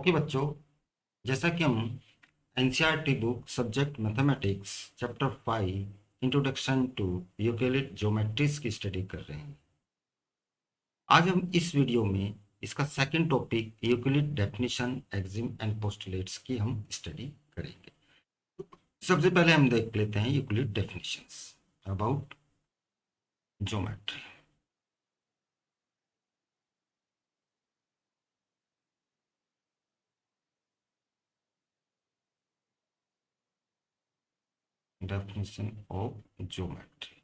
Okay बच्चों, जैसा कि हम NCERT book subject mathematics chapter 5 introduction to Euclid geometries की स्टडी कर रहे हैं। आज हम इस वीडियो में इसका second topic Euclid definition, axiom and postulates की हम स्टडी करेंगे। सबसे पहले हम देख लेते हैं Euclid definitions about geometry. Definition of geometry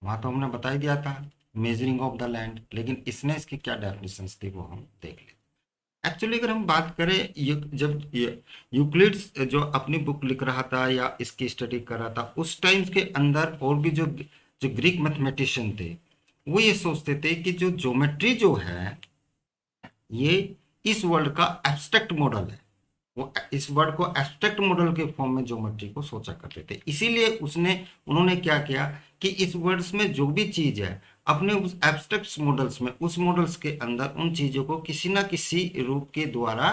वहां तो हमने बता ही दिया था, मेजरिंग ऑफ द लैंड, लेकिन इसने इसकी क्या डेफिनेशंस थी वो हम देख लेते। एक्चुअली अगर हम बात करें जब यूक्लिड्स जो अपनी बुक लिख रहा था या इसकी स्टडी कर रहा था, उस टाइम के अंदर और भी जो जो ग्रीक मैथमेटिशियन थे, वो ये सोचते थे कि जो ज्योमेट्री जो है ये इस वर्ल्ड का एब्स्ट्रैक्ट मॉडल है। वो इस वर्ड को एब्स्ट्रैक्ट मॉडल के फॉर्म में ज्योमेट्री को सोचा करते थे। इसीलिए उसने उन्होंने क्या किया कि इस वर्ड्स में जो भी चीज है अपने उस एब्स्ट्रैक्ट मॉडल्स में, उस मॉडल्स के अंदर उन चीजों को किसी ना किसी रूप के द्वारा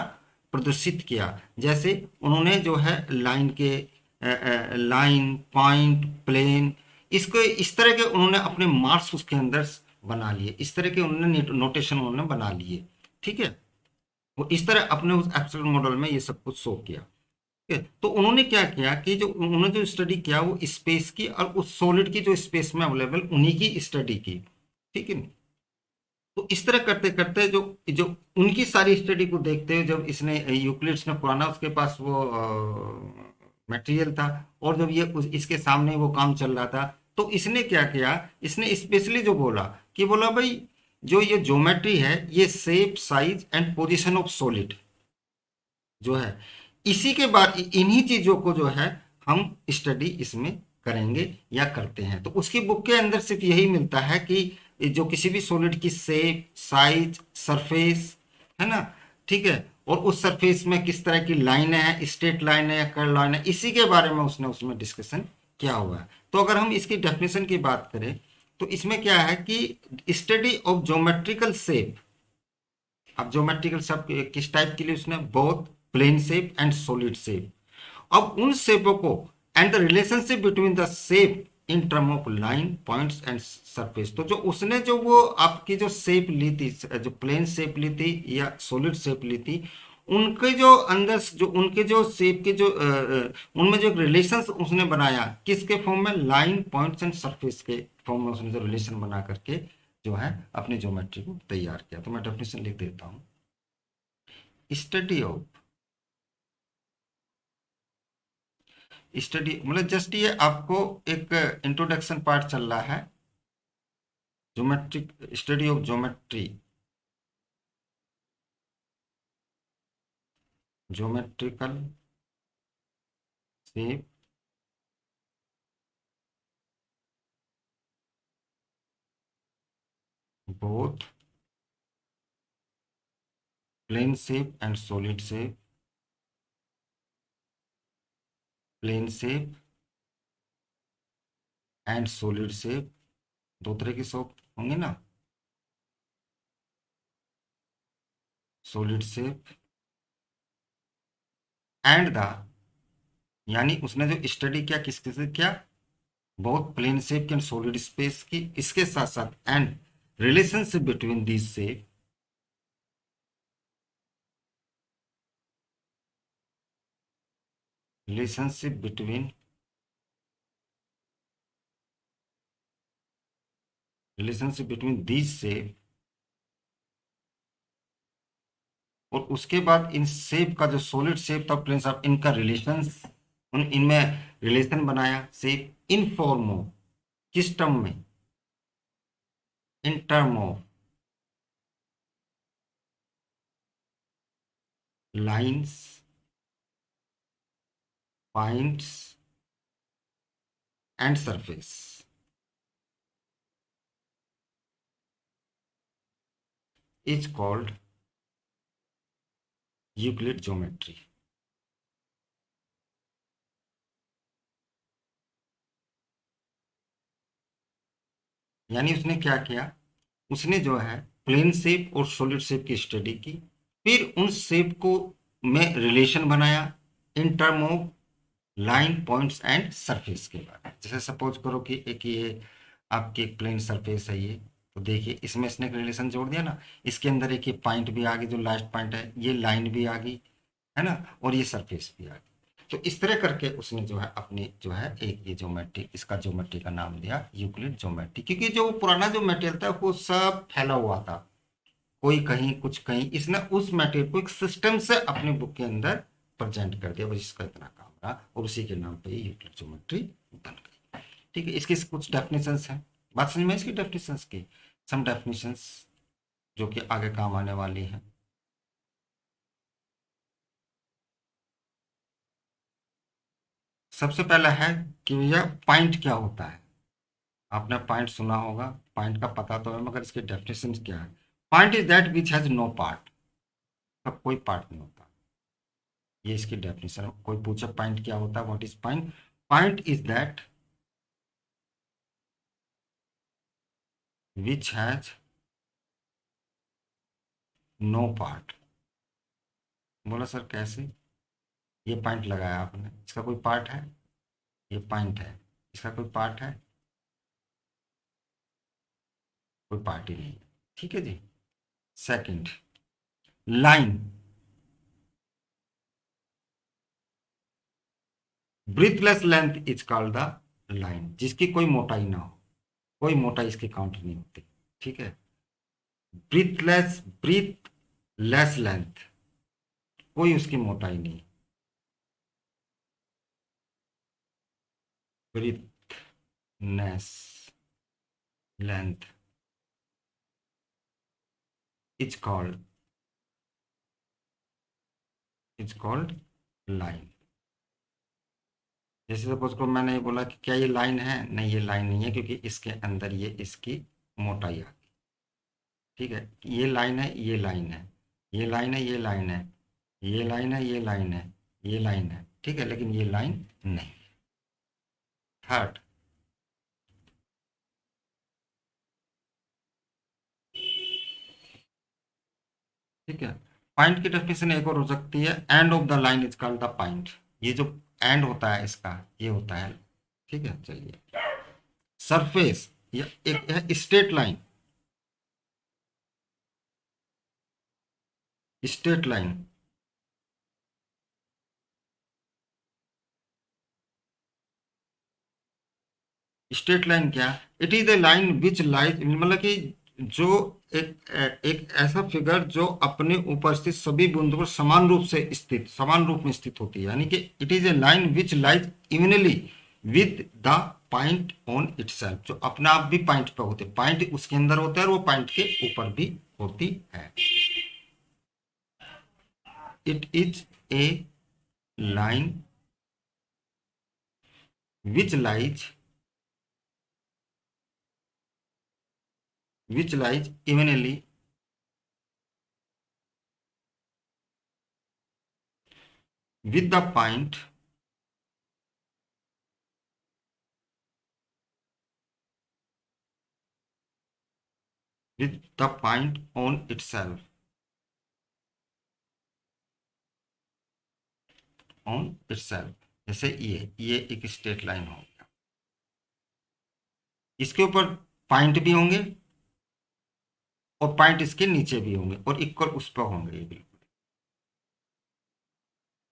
प्रदर्शित किया। जैसे उन्होंने जो है लाइन के लाइन, पॉइंट, प्लेन, इसको इस तरह के उन्होंने अपने मार्क्स उसके अंदर बना लिए। इस तरह के उन्होंने नोटेशन उन्होंने बना लिए। ठीक है, वो इस तरह अपने उस एब्स्ट्रैक्ट मॉडल में ये सब कुछ शो किया। ठीक है, तो उन्होंने क्या किया कि जो उन्होंने जो स्टडी किया वो स्पेस की और उस सॉलिड की जो स्पेस में अवेलेबल उन्हीं की स्टडी की। ठीक है, तो इस तरह करते करते जो जो उनकी सारी स्टडी को देखते हुए जब इसने यूक्लिड्स ने पुराना उसके पास वो मटेरियल था, और जब ये इसके सामने वो काम चल रहा था, तो इसने क्या किया, इसने स्पेशली जो बोला कि बोला भाई जो ये ज्योमेट्री है ये shape, size and position of solid जो है, इसी के बाद इन्हीं चीजों को जो है हम स्टडी इसमें करेंगे या करते हैं। तो उसकी बुक के अंदर सिर्फ यही मिलता है कि जो किसी भी सॉलिड की शेप, साइज, सरफेस है ना, ठीक है, और उस सरफेस में किस तरह की लाइन है, स्ट्रेट लाइन है या कर्व लाइन है, इसी के बारे में उसने उसमें डिस्कशन किया हुआ है। तो अगर हम इसकी डेफिनेशन की बात करें तो इसमें क्या है कि स्टडी ऑफ ज्योमेट्रिकल शेप। अब ज्योमेट्रिकल शेप किस टाइप के लिए, उसने both plane shape and solid shape. अब उन शेपों को and the relationship between the shape in term of line, points and surface. तो जो उसने जो वो आपकी जो शेप ली थी, जो प्लेन शेप ली थी या सॉलिड शेप ली थी, उनके जो अंदर जो उनके जो शेप के जो उनमें जो रिलेशन उसने बनाया किसके फॉर्म में, लाइन, पॉइंट्स एंड सरफेस के फॉर्म में उसने जो रिलेशन बना करके जो है अपनी ज्योमेट्री को तैयार किया। तो मैं डेफिनेशन लिख देता हूँ। स्टडी ऑफ, स्टडी मतलब जस्ट ये आपको एक इंट्रोडक्शन पार्ट चल रहा है, geometric study of geometry, geometrical shape, both plane shape and solid shape, plane shape and solid shape, दो तरह की शेप होंगे ना, सॉलिड शेप एंड द, यानी उसने जो स्टडी किया किसके से किया, बहुत प्लेन शेप की एंड सॉलिड स्पेस की, इसके साथ साथ and relationship between this shape, relationship between, relationship between this shape, और उसके बाद इन शेप का जो सॉलिड शेप था, प्लेन शेप, इनका रिलेशन, उन इनमें रिलेशन बनाया शेप इन फॉर्म ऑफ, किस टर्म में, इन term of lines, points and surface, is called Euclid geometry. यानी उसने क्या किया, उसने जो है प्लेन शेप और सॉलिड शेप की स्टडी की, फिर उन शेप को में रिलेशन बनाया इन term of line, points and surface के बारे में। जैसे सपोज करो कि एक ये आपकी एक प्लेन सरफेस है ये, तो देखिए इसमें इसने एक रिलेशन जोड़ दिया ना, इसके अंदर एक ये पॉइंट भी आ गई जो लास्ट पॉइंट है, ये लाइन भी आ गई है ना, और ये सरफेस भी आ गई। तो इस तरह करके उसने जो है अपनी जो है एक ये ज्योमेट्री, इसका ज्योमेट्री का नाम दिया यूक्लिड ज्योमेट्री, क्योंकि जो पुराना जो मटेरियल था वो सब फैला हुआ था, कोई कहीं कुछ कहीं, इसने उस मटेरियल को एक सिस्टम से अपनी बुक के अंदर प्रेजेंट कर दिया, बस इसका इतना काम रहा, और उसी के नाम पे ये यूक्लिड ज्योमेट्री बन गई। ठीक है, इसकी कुछ डेफिनेशंस हैं, बात समझ में इसकी डेफिनेशंस की, सम डेफिनेशंस जो कि आगे काम आने वाली हैं। सबसे पहला है कि यह पॉइंट क्या होता है। आपने पॉइंट सुना होगा, पॉइंट का पता तो है, मगर इसकी डेफिनेशन क्या है। Point is that which has no part, का कोई पार्ट नहीं होता, ये इसकी डेफिनेशन। कोई पूछे पॉइंट क्या होता है, what is point, point is that which has no part. बोला सर कैसे, ये पॉइंट लगाया आपने, इसका कोई पार्ट है, ये पॉइंट है, इसका कोई पार्ट है, कोई पार्ट ही नहीं है। ठीक है जी। Second, line, breathless length is called the line, जिसकी कोई मोटाई ना हो, कोई मोटाई इसकी काउंट नहीं होती। ठीक है, ब्रीथलेस, ब्रीथ लेस लेंथ, कोई उसकी मोटाई नहीं। ब्रीथनेस लेंथ इज कॉल्ड, लाइन। जैसे सपोज को मैंने बोला कि क्या ये लाइन है, नहीं ये लाइन नहीं है, क्योंकि इसके अंदर ये इसकी मोटाई आ गई। ठीक है, ये लाइन है, ये लाइन है, ये लाइन है, ये लाइन है, ये लाइन है, ये लाइन है, ये लाइन है, ठीक है, लेकिन ये लाइन नहीं। थर्ड, ठीक है, पॉइंट की डेफिनेशन एक और हो सकती है, end of the line is called the point. ये जो एंड होता है इसका, ये होता है। ठीक है, चलिए, सरफेस, या एक है straight line, straight line, straight line क्या, it is a line which lies, मतलब कि जो एक ऐसा फिगर जो अपने ऊपर स्थित सभी बिंदुओं पर समान रूप से स्थित, समान रूप में स्थित होती है, यानी कि it is a line which lies evenly with the point on itself, जो अपने आप भी पॉइंट पे होते, पॉइंट उसके अंदर होता है और वो पॉइंट के ऊपर भी होती है। It is a line which lies, evenly with the point on itself, जैसे ये एक स्ट्रेट लाइन हो गया, इसके ऊपर पॉइंट भी होंगे और पॉइंट इसके नीचे भी होंगे और इक्वल उस पर होंगे ये बिल्कुल।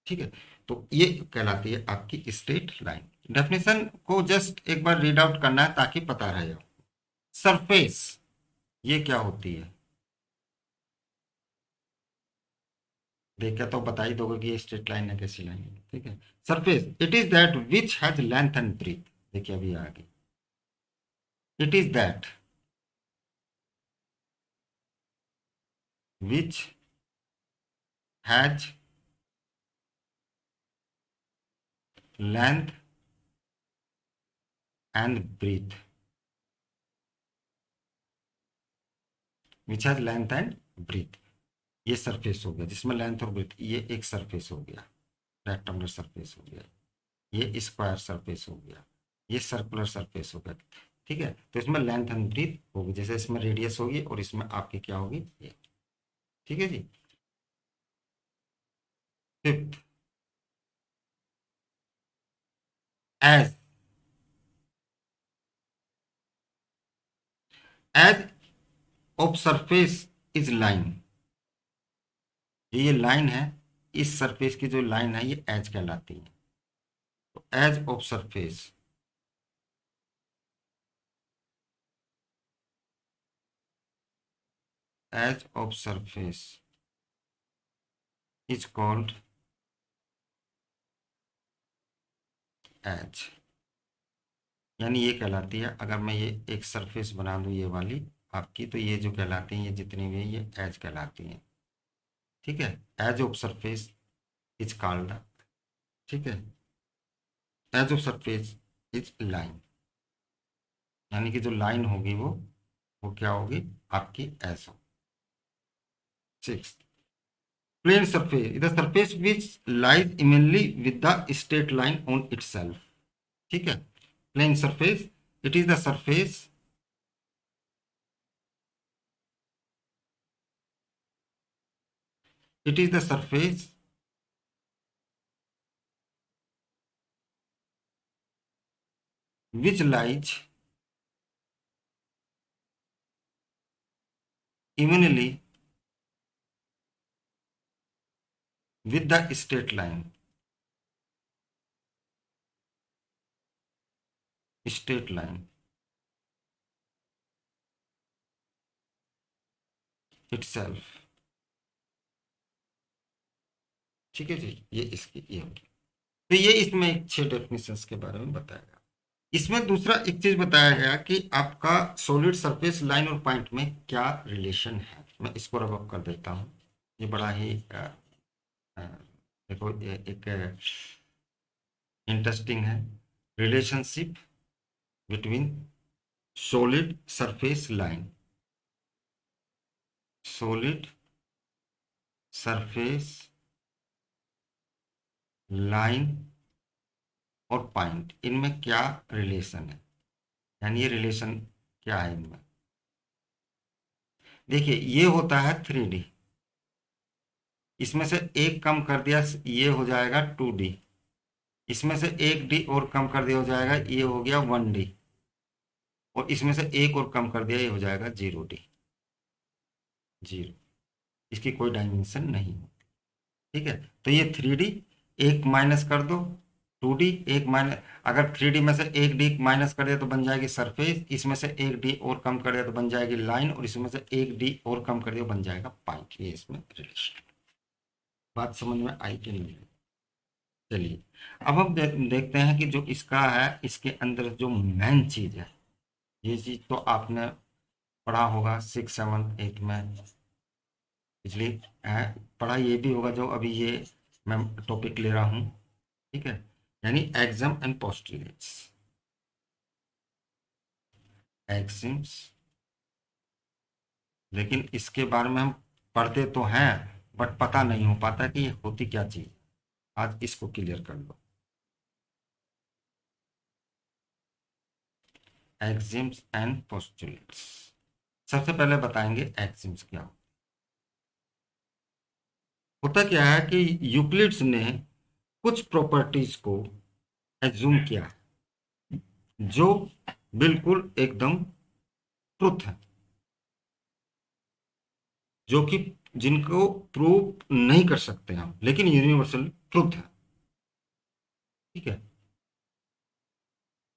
ठीक है, तो ये कहलाती है आपकी स्ट्रेट लाइन। डेफिनेशन को जस्ट एक बार रीड आउट करना है ताकि पता रहे। सरफेस, ये क्या होती है, देख के तो बता ही दोगे कि ये स्ट्रेट लाइन है कैसी लाइन है। ठीक है, surface, it is that which has length and breadth, देखिए अभी आगे, it is that which has length and breadth, which has length and breadth। ये सरफेस हो गया जिसमें लेंथ और ब्रेथ, ये एक सरफेस हो गया, रेक्टेंगुलर सरफेस हो गया, ये स्क्वायर सरफेस हो गया, ये सर्कुलर सरफेस हो गया। ठीक है, तो इसमें लेंथ एंड ब्रीथ होगी, जैसे इसमें रेडियस होगी और इसमें आपकी क्या होगी ये। ठीक है जी। Fifth, edge edge of surface is line, ये लाइन है, इस सरफेस की जो लाइन है ये एज कहलाती है। तो edge of surface, edge of surface is called edge, यानी ये कहलाती है, अगर मैं ये एक सरफेस बना दूं ये वाली आपकी, तो ये जो कहलाती है, ये जितनी भी है ये एज कहलाती है। ठीक है, edge of surface is called, ठीक है, edge of surface is line, यानी कि जो लाइन होगी वो क्या होगी आपकी एज हो। Six, plane surface the surface which lies evenly with the straight line on itself. ठीक है, plane surface, it is the surface, it is the surface which lies evenly with the straight line, straight line itself। ठीक है जी, ये इसकी ये होगी। तो ये इसमें एक 6 डेफिनेशंस के बारे में बताया गया। इसमें दूसरा एक चीज बताया गया कि आपका सॉलिड सरफेस लाइन और पॉइंट में क्या रिलेशन है। मैं इसको रब अप कर देता हूँ, ये बड़ा ही अ, देखो ये एक इंटरेस्टिंग है, relationship between solid surface line, solid surface line और पॉइंट, इनमें क्या रिलेशन है, यानी ये रिलेशन क्या है इनमें। देखिए ये होता है 3D, इसमें से एक कम कर दिया ये हो जाएगा 2D, इसमें से एक डी और कम कर दिया हो जाएगा ये हो गया 1D, और इसमें से एक और कम कर दिया ये हो जाएगा 0D, जीरो, इसकी कोई डायमेंशन नहीं है। ठीक है, तो ये 3D, एक माइनस कर दो 2D, एक माइनस, अगर 3D में से एक डी माइनस कर दिया तो बन जाएगी सरफेस, इसमें से एक डी और कम कर दिया तो बन जाएगी लाइन, और इसमें से एक डी और कम कर दिया बन जाएगा पॉइंट। ये इसमें रिलेशन, बात समझ में आई कि नहीं। चलिए, अब हम देखते हैं कि जो इसका है, इसके अंदर जो मेन चीज है, ये चीज तो आपने पढ़ा होगा 6, 7, 8 में, इसलिए है, पढ़ा ये भी होगा जो अभी ये मैं टॉपिक ले रहा हूँ। ठीक है, यानी एग्जाम एंड पोस्टुलेट्स, एक्सिम्स, लेकिन इसके बारे में हम पढ़ते तो हैं बट पता नहीं हो पाता कि ये होती क्या चीज। आज इसको क्लियर कर लो, एक्सिम्स एंड पोस्टुलेट्स। सबसे पहले बताएंगे एक्सिम्स क्या होता क्या है कि यूक्लिड्स ने कुछ प्रॉपर्टीज को एज्यूम किया जो बिल्कुल एकदम ट्रुथ है, जो कि जिनको प्रूव नहीं कर सकते हम, लेकिन यूनिवर्सल ट्रुथ है। ठीक है,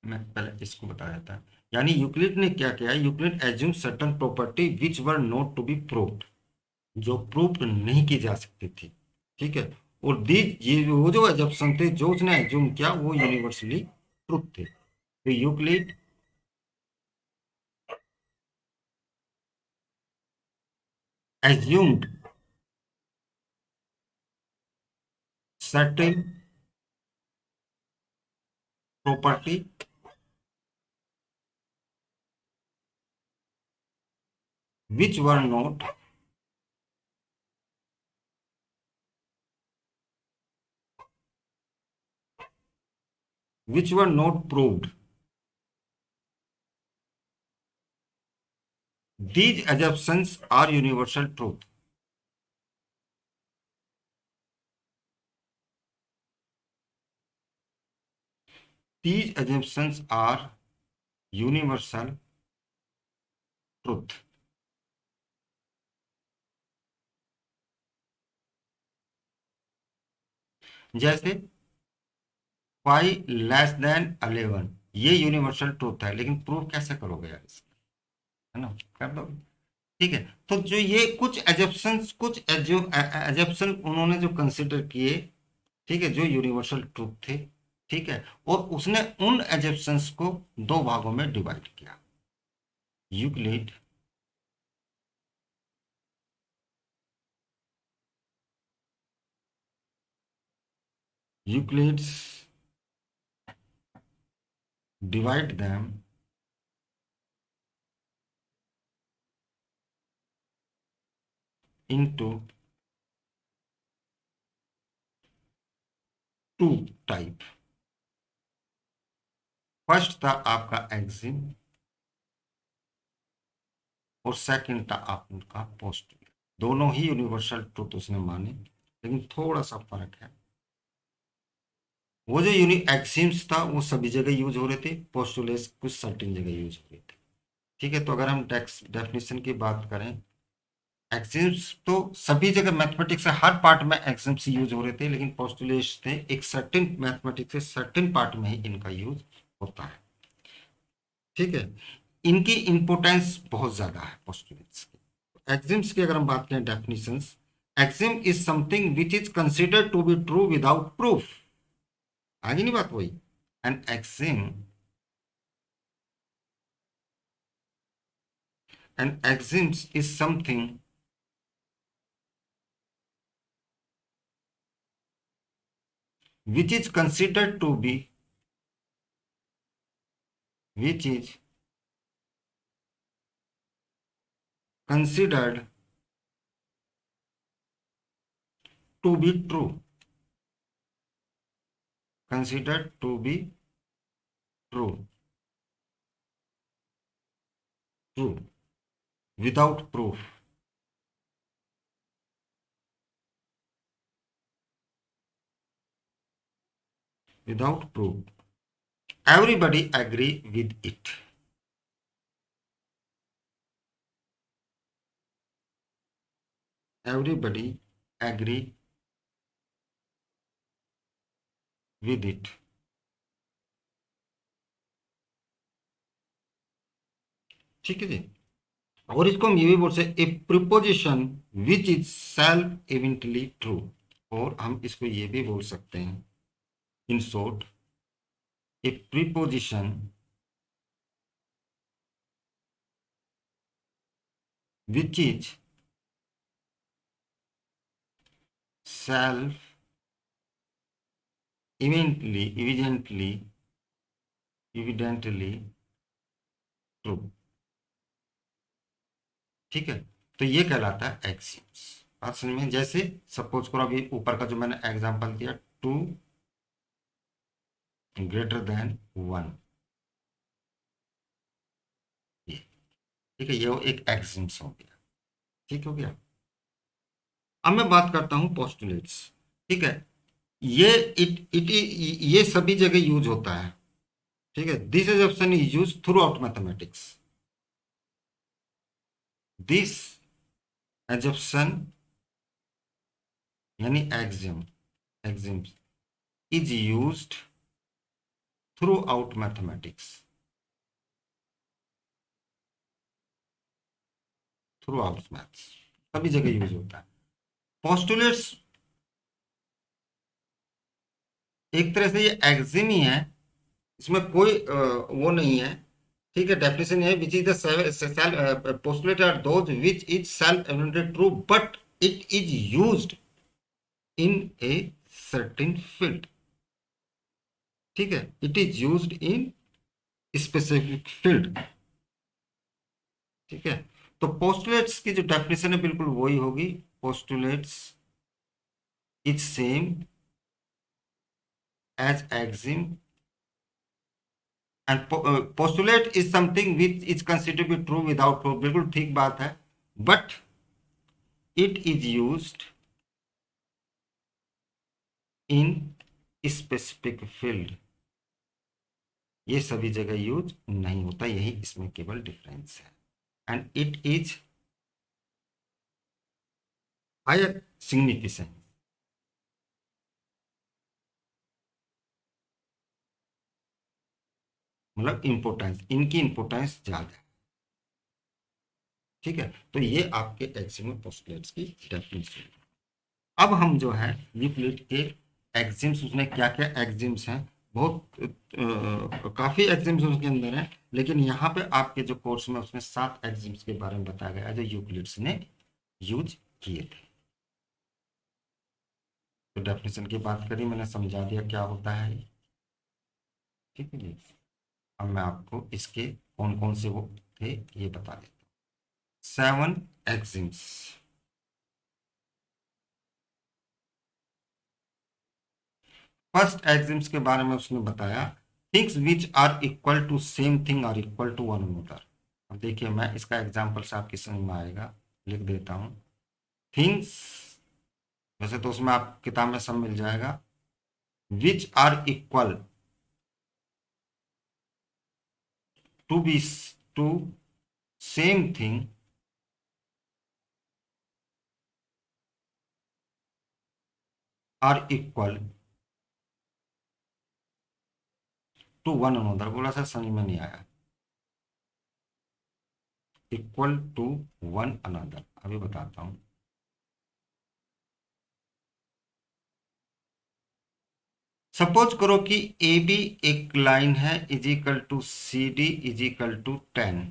मैं पहले इसको बताया था, यानी यूक्लिड ने क्या किया, Euclid assume certain property which were not to be proved, जो प्रूव नहीं की जा सकती थी। ठीक है, और दी ये वो जो एजम्पशन थे जो उसने एज्यूम किया वो यूनिवर्सली ट्रुथ थे। तो Euclid assumed certain property which were not which were not proved These assumptions are universal truth. These assumptions are universal truth. जैसे 5 <11, ये यूनिवर्सल ट्रूथ है, लेकिन प्रूव कैसे करोगे यार इसका, है ना, कर दो। ठीक है, तो जो ये कुछ एजप्शंस, कुछ एजप्शन उन्होंने जो कंसिडर किए, ठीक है, जो यूनिवर्सल ट्रूथ थे, ठीक है, और उसने उन एजप्शंस को दो भागों में डिवाइड किया। Euclid Euclids divide them into two type. First था आपका एक्सिम और सेकंड था आपका पोस्टुलेट। दोनों ही यूनिवर्सल ट्रूथ उसने माने, लेकिन थोड़ा सा फर्क है। वो जो यूनि एक्सिम्स था वो सभी जगह यूज हो रहे थे, पोस्टुलेट्स कुछ सर्टेन जगह यूज हो रहे थे। ठीक है, तो अगर हम डेफिनेशन की बात करें, एक्सिम्स तो सभी जगह मैथमेटिक्स से हर पार्ट में एक्सिम्स यूज हो रहे थे, लेकिन पोस्टुलेट्स थे एक सर्टेन मैथमेटिक्स से सर्टेन पार्ट में ही इनका यूज होता है। ठीक है, इनकी इंपोर्टेंस बहुत ज्यादा है पोस्टुलेट्स की। एक्सिम्स की अगर हम बात करें definitions, axiom is something which is considered to be true without proof. आगे नहीं बात वही। An axiom an axioms is something which is considered to be which is considered to be true, considered to be true, true without proof, without proof. Everybody agree with it. Everybody agree with it. ठीक है जी। और इसको हम ये भी बोल सकते, a proposition which is self evidently true. और हम इसको ये भी बोल सकते हैं, in short, a proposition which is self evidently true. ठीक है, तो ये कहलाता है एक्सिम्स। बात समझ में? जैसे सपोज करो अभी ऊपर का जो मैंने एग्जांपल दिया, 2 < 1, ये, ठीक है, ये एक एक्सिम्स हो गया। ठीक हो गया। अब मैं बात करता हूं पोस्टुलेट्स। ठीक है, ये ये सभी जगह यूज होता है। ठीक है, this assumption is use throughout mathematics. This assumption यानी axioms is used throughout mathematics, throughout maths, सभी जगह यूज होता है। पोस्टुलेट्स एक तरह से ये एक्सिम ही है, इसमें कोई वो नहीं है। ठीक है, डेफिनेशन है which is the postulate are those which is self evidently true but it is used in a certain field. ठीक है, it is used in specific field. ठीक है, तो पोस्टुलेट्स की जो डेफिनेशन है बिल्कुल वही होगी। Postulates is same as axiom and postulate is something which is consider be true without proof, बिल्कुल ठीक बात है, but it is used in specific field, ये सभी जगह यूज नहीं होता, यही इसमें केवल डिफरेंस है। And it is higher significance, मतलब इंपोर्टेंस, इनकी इंपोर्टेंस ज्यादा है। ठीक है, तो ये आपके एक्सिमम पोस्टुलेट्स की डेफिनेशन। अब हम जो है यूक्लिड के एक्सिम्स, उसने क्या क्या एक्सिम्स हैं, बहुत काफी एक्सिम्स उसके अंदर है, लेकिन यहाँ पे आपके जो कोर्स में उसने 7 एक्सिम्स के बारे में बताया गया है जो यूक्लिड्स ने यूज किए थे। तो डेफिनेशन की बात करी, मैंने समझा दिया क्या होता है ये। ठीक है जी, अब मैं आपको इसके कौन कौन से वो थे ये बता देता हूँ। 7 एक्सिम्स। फर्स्ट एक्सिम्स के बारे में उसने बताया, things which are equal to same thing are equal to one another. अब देखिए, मैं इसका एग्जांपल से आपकी समझ में आएगा, लिख देता हूं। थिंग्स, वैसे तो उसमें आप किताब में सब मिल जाएगा, which are equal to be to same thing are equal to one another. बोला सर समझ में नहीं आया। इक्वल टू वन अनदर, अभी बताता हूं। सपोज करो कि ए बी एक लाइन है, is equal to C D is equal to 10।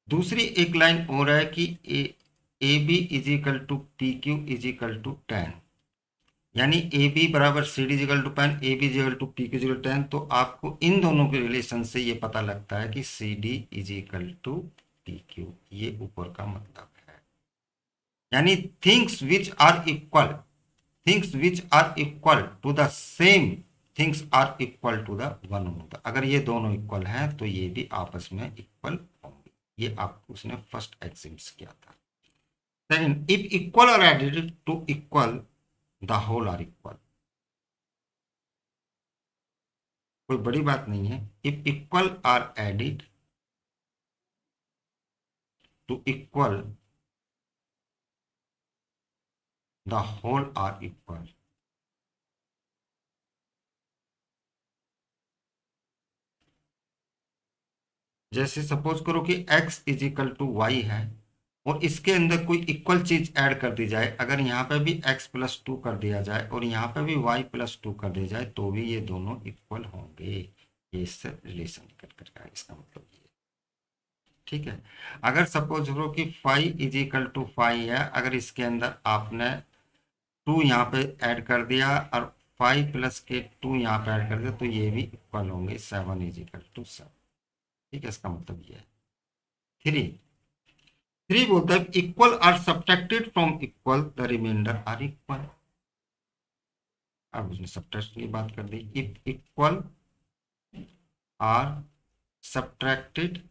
दूसरी एक लाइन और है कि A B is equal to P Q is equal to 10, यानी ए बी बराबर C D is equal to 10, A B is equal to P Q is equal 10। तो आपको इन दोनों के रिलेशन से ये पता लगता है कि C D is equal to P Q, ये ऊपर का मतलब है। यानी things which are equal, things which are equal to the same things are equal to the one another. अगर ये दोनों इक्वल हैं तो ये भी आपस में इक्वल होंगे। ये आप उसने फर्स्ट एक्सिम्स किया था। Second, if equal are added to equal the whole are equal. कोई बड़ी बात नहीं है। If equal are added to equal the whole are equal. जैसे सपोज करो कि x is equal to Y है, और इसके अंदर कोई इक्वल चीज ऐड कर दी जाए, अगर यहाँ पे भी x प्लस टू कर दिया जाए और यहाँ पे भी y प्लस टू कर दिया जाए, तो भी ये दोनों इक्वल होंगे। ये इससे रिलेशन निकल कर आए, इसका मतलब ये। ठीक है, अगर सपोज करो कि five is equal to five है, अगर इसके अंदर आपने टू यहाँ पे ऐड कर दिया और फाइव प्लस के टू यहाँ पे ऐड कर दिया, तो ये भी इक्वल होंगे, 7 इज इक्वल टू 7। ठीक है, इसका मतलब ये है। थ्री, थ्री बोलता है equal are subtracted from equal the remainder are equal. अब उसने सब्ट्रैक्शन की बात कर दी। If equal are subtracted,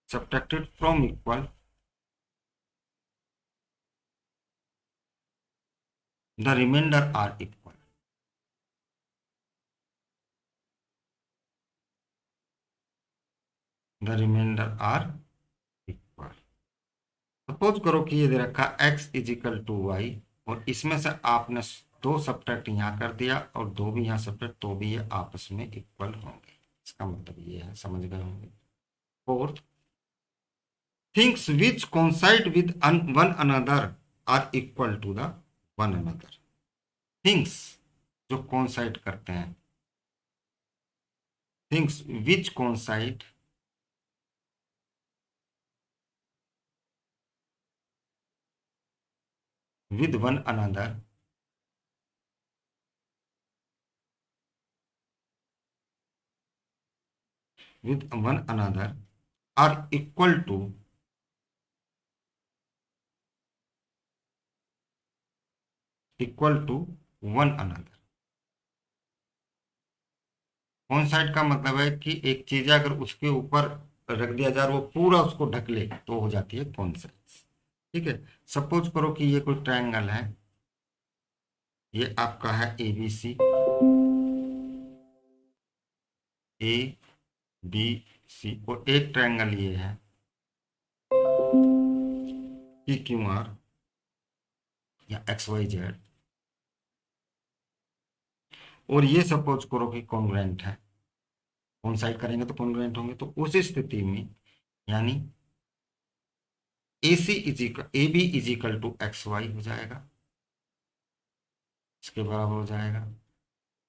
subtracted from equal the remainder are equal. The remainder are equal. Suppose करो कि ये दे रखा x is equal to Y, और इसमें से आपने दो सब्ट्रैक्ट यहाँ कर दिया और दो भी यहाँ सब्ट्रैक्ट, तो भी ये आपस में इक्वल होंगे। इसका मतलब ये है, समझ गए होंगे। Fourth, things which coincide with one another are equal to the one another. Things जो कोइंसाइड करते हैं, things which coincide with one another with one another are equal to one another. Coincide का मतलब है कि एक चीज अगर उसके ऊपर रख दिया जाए और वो पूरा उसको ढक ले तो हो जाती है कॉन्साइड। ठीक है। सपोज करो कि ये कोई ट्रायंगल है, ये आपका है ABC, ABC, और एक ट्रायंगल ये है PQR या XYZ, और ये सपोज करो कि कॉन्ग्रुएंट है। कॉन्साइड करेंगे तो कॉन्ग्रुएंट होंगे, तो उस स्थिति में यानी AB इजिकल टू XY हो जाएगा, इसके बराबर हो जाएगा।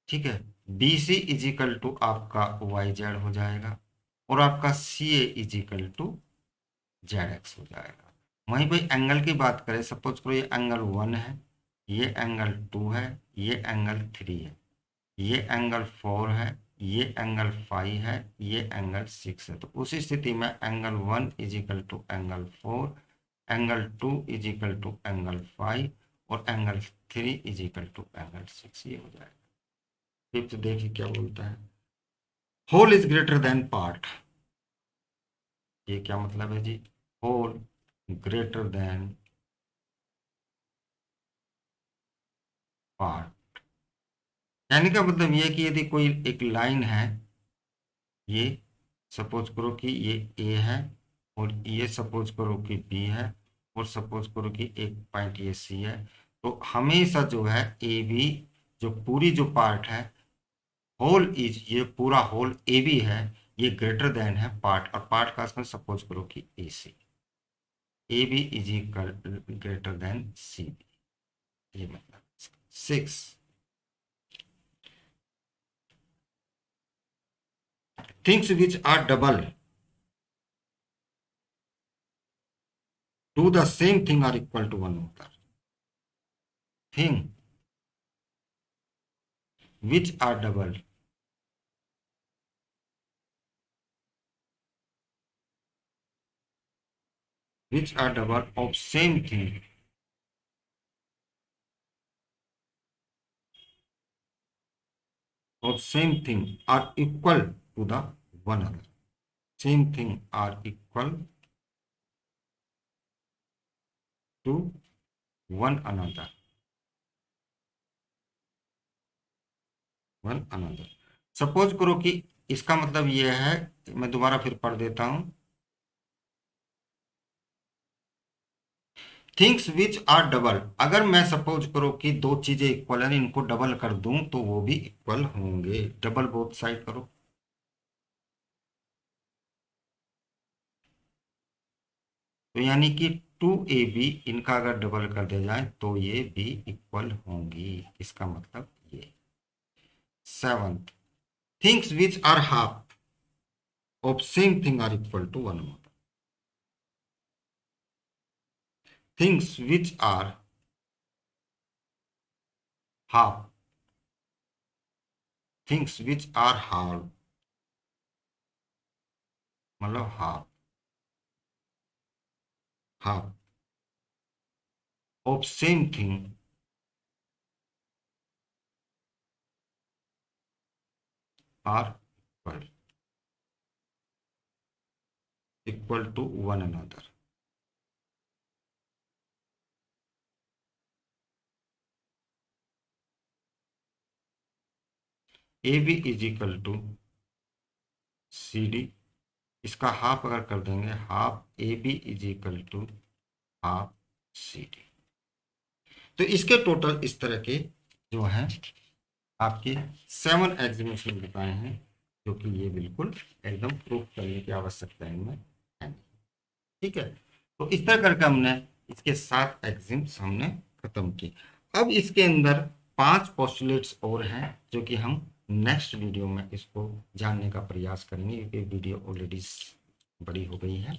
ठीक है। BC इजिकल टू आपका YZ हो जाएगा, और आपका CA इजिकल टू ZX हो जाएगा। वहीं पे एंगल की बात करें, सपोज करो ये एंगल 1 है, ये एंगल 2 है, ये एंगल 3 है, ये एंगल 4 है, ये एंगल 5 है, ये एंगल 6 है। तो उस स्थिति में angle 1 is equal to angle 4, angle 2 is equal to angle 5, और एंगल 3 इजिकल टू एंगल 6, ये हो जाएगा। फिफ्थ देखिए क्या बोलता है, whole is greater than part. ये क्या मतलब है जी? होल ग्रेटर देन पार्ट, यानी का मतलब ये है कि यदि कोई एक लाइन है, ये सपोज करो कि ये ए है, और ये सपोज करो कि बी है, और सपोज करो कि एक पॉइंट ये सी है, तो हमेशा जो है ए बी, जो पूरी जो पार्ट है, होल इज, ये पूरा होल ए बी है, ये ग्रेटर देन है पार्ट, और पार्ट का इसमें सपोज करो कि A C, A B is equal greater than C B, ये मतलब 6। Things which are double to the same thing are equal to one होता है। Thing which are double which are double of same thing are equal to the one another. Same thing are equal to one another. One another. Suppose करो कि इसका मतलब यह है, मैं दोबारा फिर पढ़ देता हूं। थिंग्स विच आर डबल, अगर मैं सपोज करो कि दो चीजें इक्वल है, इनको डबल कर दूं तो वो भी इक्वल होंगे। डबल बोथ साइड करो, तो यानी कि 2AB इनका अगर डबल कर दिया जाए तो ये भी इक्वल होंगी, इसका मतलब ये। Seventh, things which are half of same thing are equal to one another. Things which are half, things which are half मतलब half, half of same thing are equal to one another. A B is equal to C D, इसका half अगर कर देंगे, half A B is equal to half C D. तो इसके total इस तरह के जो है आपके 7 एग्जीबिशन बताए हैं, जो कि ये बिल्कुल एकदम प्रूफ करने की आवश्यकता इनमें है नहीं। ठीक है। तो इस तरह करके हमने इसके 7 एग्जिम्स हमने खत्म की। अब इसके अंदर 5 पोस्टुलेट्स और हैं जो कि हम नेक्स्ट वीडियो में इसको जानने का प्रयास करेंगे, क्योंकि वीडियो ऑलरेडी बड़ी हो गई है।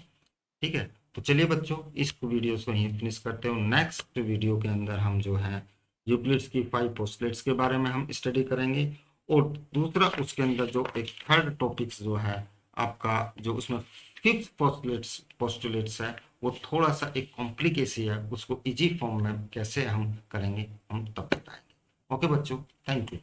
ठीक है। तो चलिए बच्चों, इस वीडियो को यहीं फिनिश करते हैं। नेक्स्ट वीडियो के अंदर हम जो है यूक्लिड्स की 5 पोस्टुलेट्स के बारे में हम स्टडी करेंगे, और दूसरा उसके अंदर जो एक थर्ड टॉपिक्स जो है आपका, जो उसमें फिफ्थ पोस्टुलेट्स है, वो थोड़ा सा एक कॉम्प्लिकेसी है, उसको इजी फॉर्म में कैसे हम करेंगे हम तब बताएंगे। ओके बच्चों, थैंक यू।